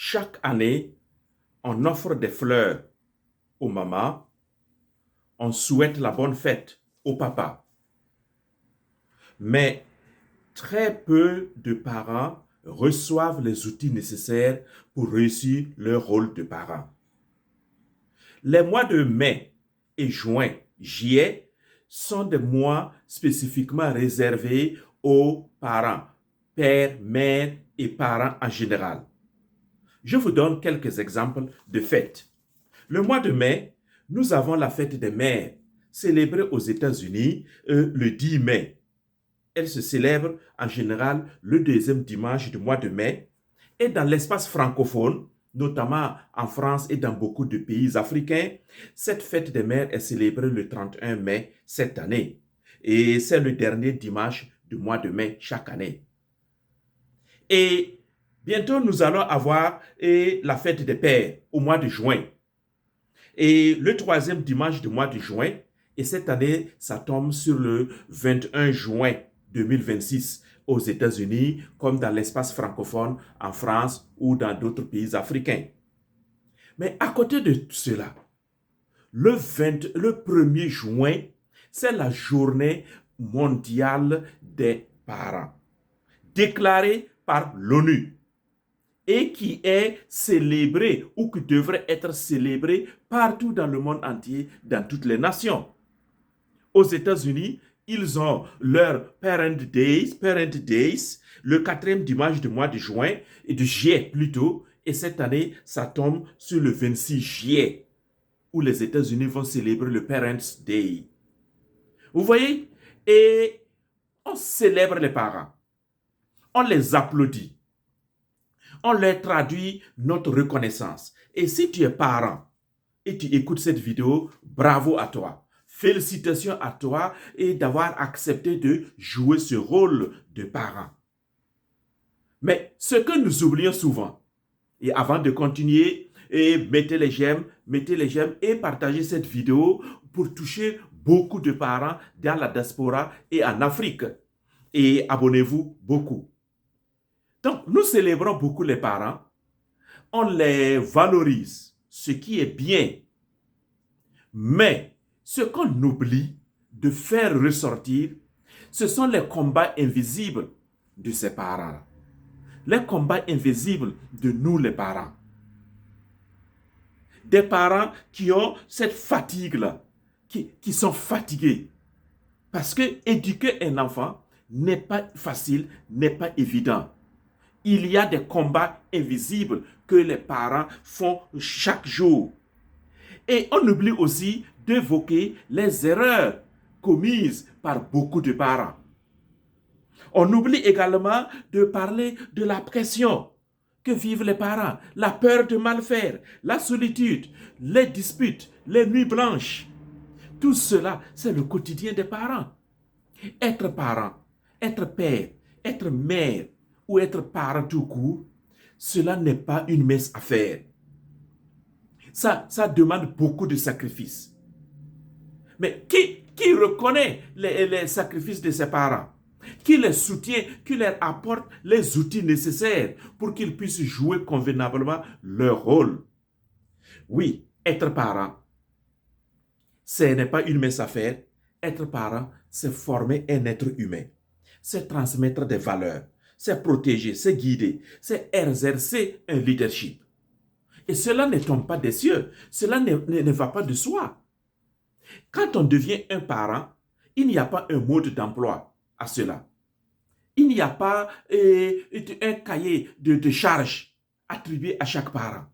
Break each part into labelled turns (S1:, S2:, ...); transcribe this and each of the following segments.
S1: Chaque année, on offre des fleurs aux mamans, on souhaite la bonne fête au papa. Mais très peu de parents reçoivent les outils nécessaires pour réussir leur rôle de parent. Les mois de mai et juin, juillet, sont des mois spécifiquement réservés aux parents, pères, mères et parents en général. Je vous donne quelques exemples de fêtes. Le mois de mai, nous avons la fête des mères, célébrée aux États-Unis le 10 mai. Elle se célèbre en général le deuxième dimanche du mois de mai. Et dans l'espace francophone, notamment en France et dans beaucoup de pays africains, cette fête des mères est célébrée le 31 mai cette année. Et c'est le dernier dimanche du mois de mai chaque année. Et bientôt, nous allons avoir la fête des pères au mois de juin. Et le troisième dimanche du mois de juin, et cette année, ça tombe sur le 21 juin 2026 aux États-Unis, comme dans l'espace francophone en France ou dans d'autres pays africains. Mais à côté de cela, le 1er juin, c'est la journée mondiale des parents, déclarée par l'ONU et qui est célébrée ou qui devrait être célébrée partout dans le monde entier, dans toutes les nations. Aux États-Unis, ils ont leur Parent Days, le quatrième dimanche du mois de juin, et de juillet plutôt, et cette année, ça tombe sur le 26 juillet, où les États-Unis vont célébrer le Parents Day. Vous voyez? Et on célèbre les parents, on les applaudit, on leur traduit notre reconnaissance. Et si tu es parent et tu écoutes cette vidéo, bravo à toi. Félicitations à toi et d'avoir accepté de jouer ce rôle de parent. Mais ce que nous oublions souvent, et avant de continuer, mettez les j'aime et partagez cette vidéo pour toucher beaucoup de parents dans la diaspora et en Afrique. Et abonnez-vous beaucoup. Donc, nous célébrons beaucoup les parents, on les valorise, ce qui est bien. Mais ce qu'on oublie de faire ressortir, ce sont les combats invisibles de ces parents-là. Les combats invisibles de nous les parents. Des parents qui ont cette fatigue-là, qui sont fatigués. Parce que éduquer un enfant n'est pas facile, n'est pas évident. Il y a des combats invisibles que les parents font chaque jour. Et on oublie aussi d'évoquer les erreurs commises par beaucoup de parents. On oublie également de parler de la pression que vivent les parents, la peur de mal faire, la solitude, les disputes, les nuits blanches. Tout cela, c'est le quotidien des parents. Être parent, être père, être mère ou être parent tout court, cela n'est pas une mince affaire. Ça demande beaucoup de sacrifices. Mais qui reconnaît les sacrifices de ses parents? Qui les soutient, qui leur apporte les outils nécessaires pour qu'ils puissent jouer convenablement leur rôle? Oui, être parent, ce n'est pas une mince affaire. Être parent, c'est former un être humain. C'est transmettre des valeurs. C'est protéger, c'est guider, c'est exercer un leadership. Et cela ne tombe pas des cieux. Cela ne va pas de soi. Quand on devient un parent, il n'y a pas un mode d'emploi à cela. Il n'y a pas un cahier de charges attribué à chaque parent.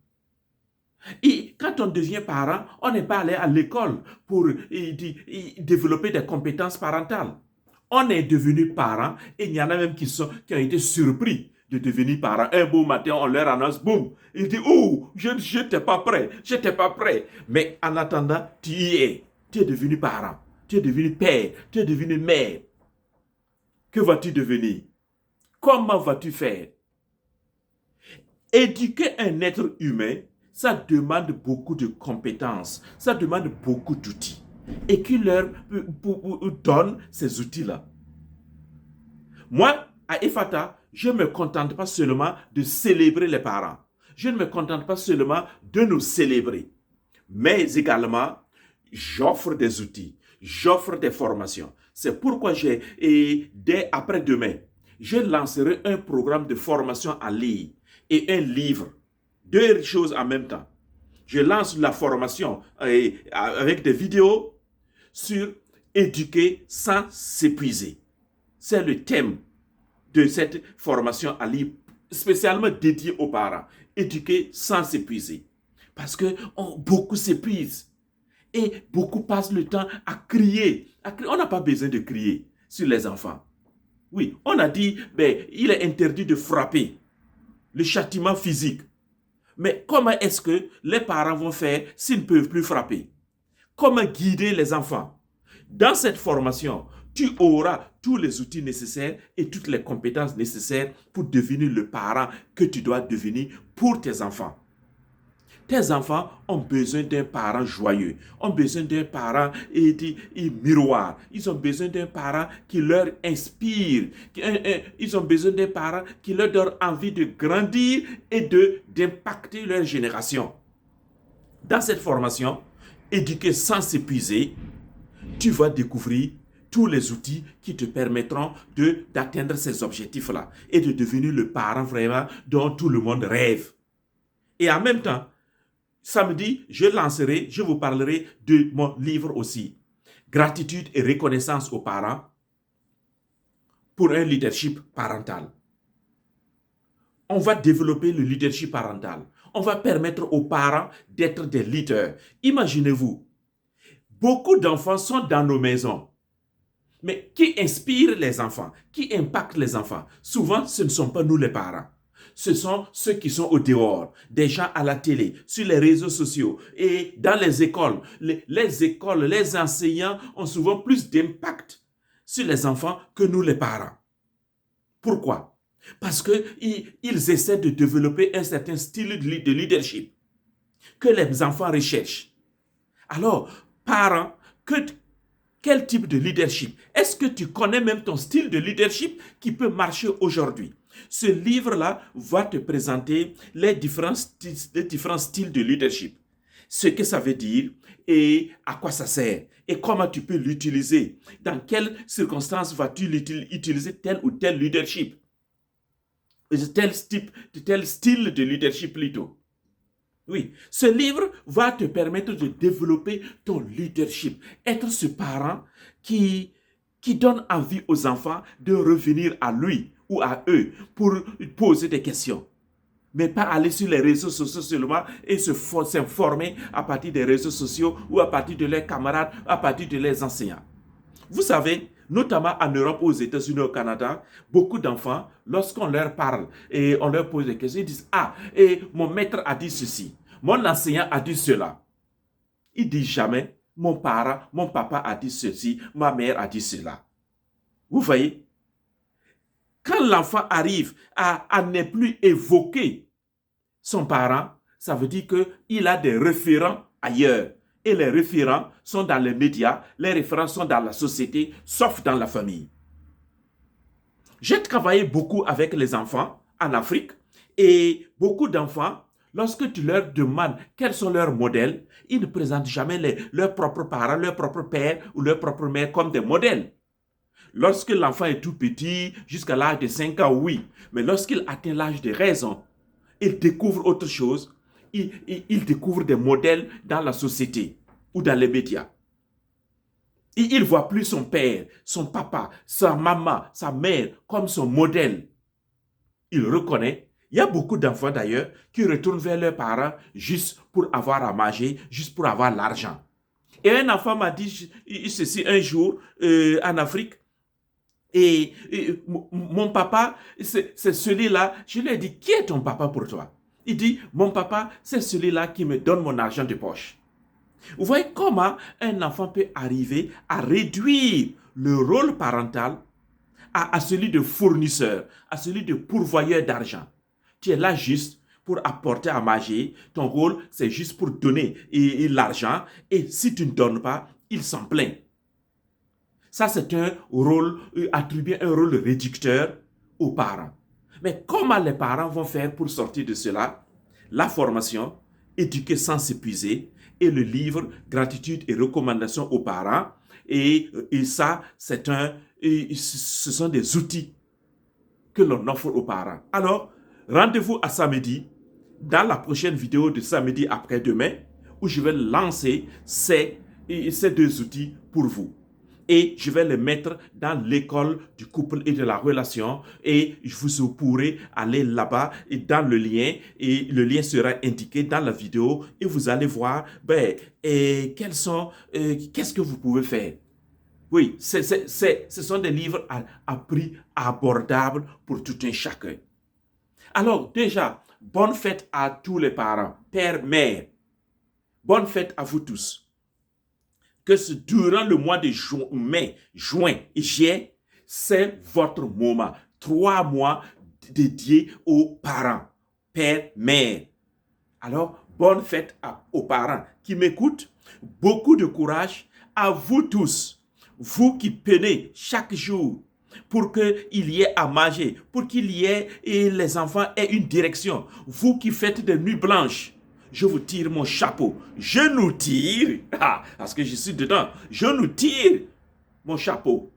S1: Et quand on devient parent, on n'est pas allé à l'école pour développer des compétences parentales. On est devenu parent et il y en a même qui ont été surpris de devenir parent. Un beau matin, on leur annonce, boum, ils disent, oh, je n'étais pas prêt, j'étais pas prêt. Mais en attendant, tu y es, tu es devenu parent, tu es devenu père, tu es devenu mère. Que vas-tu devenir? Comment vas-tu faire? Éduquer un être humain, ça demande beaucoup de compétences, ça demande beaucoup d'outils. Et qui leur donne ces outils-là. Moi, à Efata, je ne me contente pas seulement de célébrer les parents. je ne me contente pas seulement de nous célébrer, mais également, j'offre des outils, j'offre des formations. C'est pourquoi dès après-demain, je lancerai un programme de formation en ligne et un livre. Deux choses en même temps. Je lance la formation avec des vidéos sur éduquer sans s'épuiser. C'est le thème de cette formation en ligne spécialement dédiée aux parents. Éduquer sans s'épuiser. Parce que beaucoup s'épuisent. Et beaucoup passent le temps à crier. On n'a pas besoin de crier sur les enfants. Oui, on a dit, il est interdit de frapper. Le châtiment physique. Mais comment est-ce que les parents vont faire s'ils ne peuvent plus frapper? Comment guider les enfants? Dans cette formation, tu auras tous les outils nécessaires et toutes les compétences nécessaires pour devenir le parent que tu dois devenir pour tes enfants. Tes enfants ont besoin d'un parent joyeux, ont besoin d'un parent miroir, ils ont besoin d'un parent qui leur inspire, ils ont besoin d'un parent qui leur donne envie de grandir et d'impacter leur génération. Dans cette formation, éduquer sans s'épuiser, tu vas découvrir tous les outils qui te permettront d'atteindre ces objectifs-là et de devenir le parent vraiment dont tout le monde rêve. Et en même temps, samedi, je vous parlerai de mon livre aussi. Gratitude et reconnaissance aux parents pour un leadership parental. On va développer le leadership parental. On va permettre aux parents d'être des leaders. Imaginez-vous, beaucoup d'enfants sont dans nos maisons. Mais qui inspire les enfants? Qui impacte les enfants? Souvent, ce ne sont pas nous les parents. Ce sont ceux qui sont au dehors, des gens à la télé, sur les réseaux sociaux et dans les écoles. Les écoles, les enseignants ont souvent plus d'impact sur les enfants que nous les parents. Pourquoi? Parce qu'ils essaient de développer un certain style de leadership que les enfants recherchent. Alors, parents, quel type de leadership? Est-ce que tu connais même ton style de leadership qui peut marcher aujourd'hui? Ce livre-là va te présenter les différents styles de leadership. Ce que ça veut dire et à quoi ça sert et comment tu peux l'utiliser. Dans quelles circonstances vas-tu utiliser tel ou tel leadership? Tel style de leadership plutôt. Oui, ce livre va te permettre de développer ton leadership. Être ce parent qui donne envie aux enfants de revenir à lui ou à eux pour poser des questions. Mais pas aller sur les réseaux sociaux seulement et s'informer à partir des réseaux sociaux ou à partir de leurs camarades, à partir de leurs enseignants. Vous savez, notamment en Europe, aux États-Unis, au Canada, beaucoup d'enfants, lorsqu'on leur parle et on leur pose des questions, ils disent « Ah, et mon maître a dit ceci, mon enseignant a dit cela. » Ils ne disent jamais « Mon parent, mon papa a dit ceci, ma mère a dit cela. » Vous voyez? Quand l'enfant arrive à ne plus évoquer son parent, ça veut dire qu'il a des référents ailleurs. Et les référents sont dans les médias, les référents sont dans la société, sauf dans la famille. J'ai travaillé beaucoup avec les enfants en Afrique et beaucoup d'enfants, lorsque tu leur demandes quels sont leurs modèles, ils ne présentent jamais leurs propres parents, leur propre père ou leur propre mère comme des modèles. Lorsque l'enfant est tout petit, jusqu'à l'âge de 5 ans, oui. Mais lorsqu'il atteint l'âge de raison, il découvre autre chose. Il découvre des modèles dans la société ou dans les médias. Il ne voit plus son père, son papa, sa maman, sa mère comme son modèle. Il reconnaît. Il y a beaucoup d'enfants d'ailleurs qui retournent vers leurs parents juste pour avoir à manger, juste pour avoir l'argent. Et un enfant m'a dit ceci un jour en Afrique. Et mon papa, c'est celui-là. Je lui ai dit, qui est ton papa pour toi? Il dit, mon papa, c'est celui-là qui me donne mon argent de poche. Vous voyez comment un enfant peut arriver à réduire le rôle parental à celui de fournisseur, à celui de pourvoyeur d'argent. Tu es là juste pour apporter à manger. Ton rôle, c'est juste pour donner l'argent. Et si tu ne donnes pas, il s'en plaint. Ça, c'est un rôle, attribuer un rôle réducteur aux parents. Mais comment les parents vont faire pour sortir de cela? la formation Éduquer sans s'épuiser et le livre Gratitude et recommandations aux parents. Et ça, ce sont des outils que l'on offre aux parents. Alors, rendez-vous à samedi dans la prochaine vidéo de samedi après-demain où je vais lancer ces deux outils pour vous. Et je vais les mettre dans l'école du couple et de la relation et vous pourrez aller là-bas et dans le lien et le lien sera indiqué dans la vidéo et vous allez voir qu'est-ce que vous pouvez faire. Oui, ce sont des livres à prix abordable pour tout un chacun. Alors déjà, bonne fête à tous les parents, père, mère. Bonne fête à vous tous. Que durant le mois de mai, juin et juillet, c'est votre moment. 3 mois dédiés aux parents, père, mère. Alors, bonne fête aux parents qui m'écoutent. Beaucoup de courage à vous tous. Vous qui peinez chaque jour pour qu'il y ait à manger, pour qu'il y ait et les enfants aient une direction. Vous qui faites des nuits blanches. Je vous tire mon chapeau. Je nous tire, parce que je suis dedans, je nous tire mon chapeau.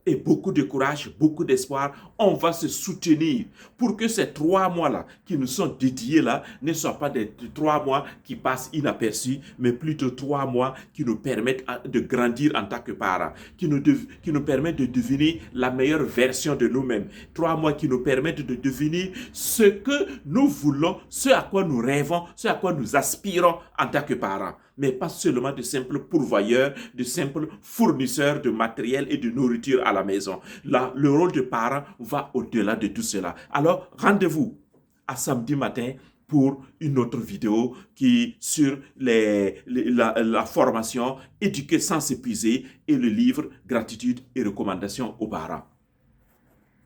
S1: Et beaucoup de courage, beaucoup d'espoir. On va se soutenir pour que ces 3 mois-là qui nous sont dédiés là ne soient pas des 3 mois qui passent inaperçus, mais plutôt 3 mois qui nous permettent de grandir en tant que parents, qui nous permettent de devenir la meilleure version de nous-mêmes. 3 mois qui nous permettent de devenir ce que nous voulons, ce à quoi nous rêvons, ce à quoi nous aspirons en tant que parents. Mais pas seulement de simples pourvoyeurs, de simples fournisseurs de matériel et de nourriture à la maison. Là, le rôle de parent va au-delà de tout cela. Alors, rendez-vous à samedi matin pour une autre vidéo sur la formation Éduquer sans s'épuiser et le livre Gratitude et recommandations aux parents.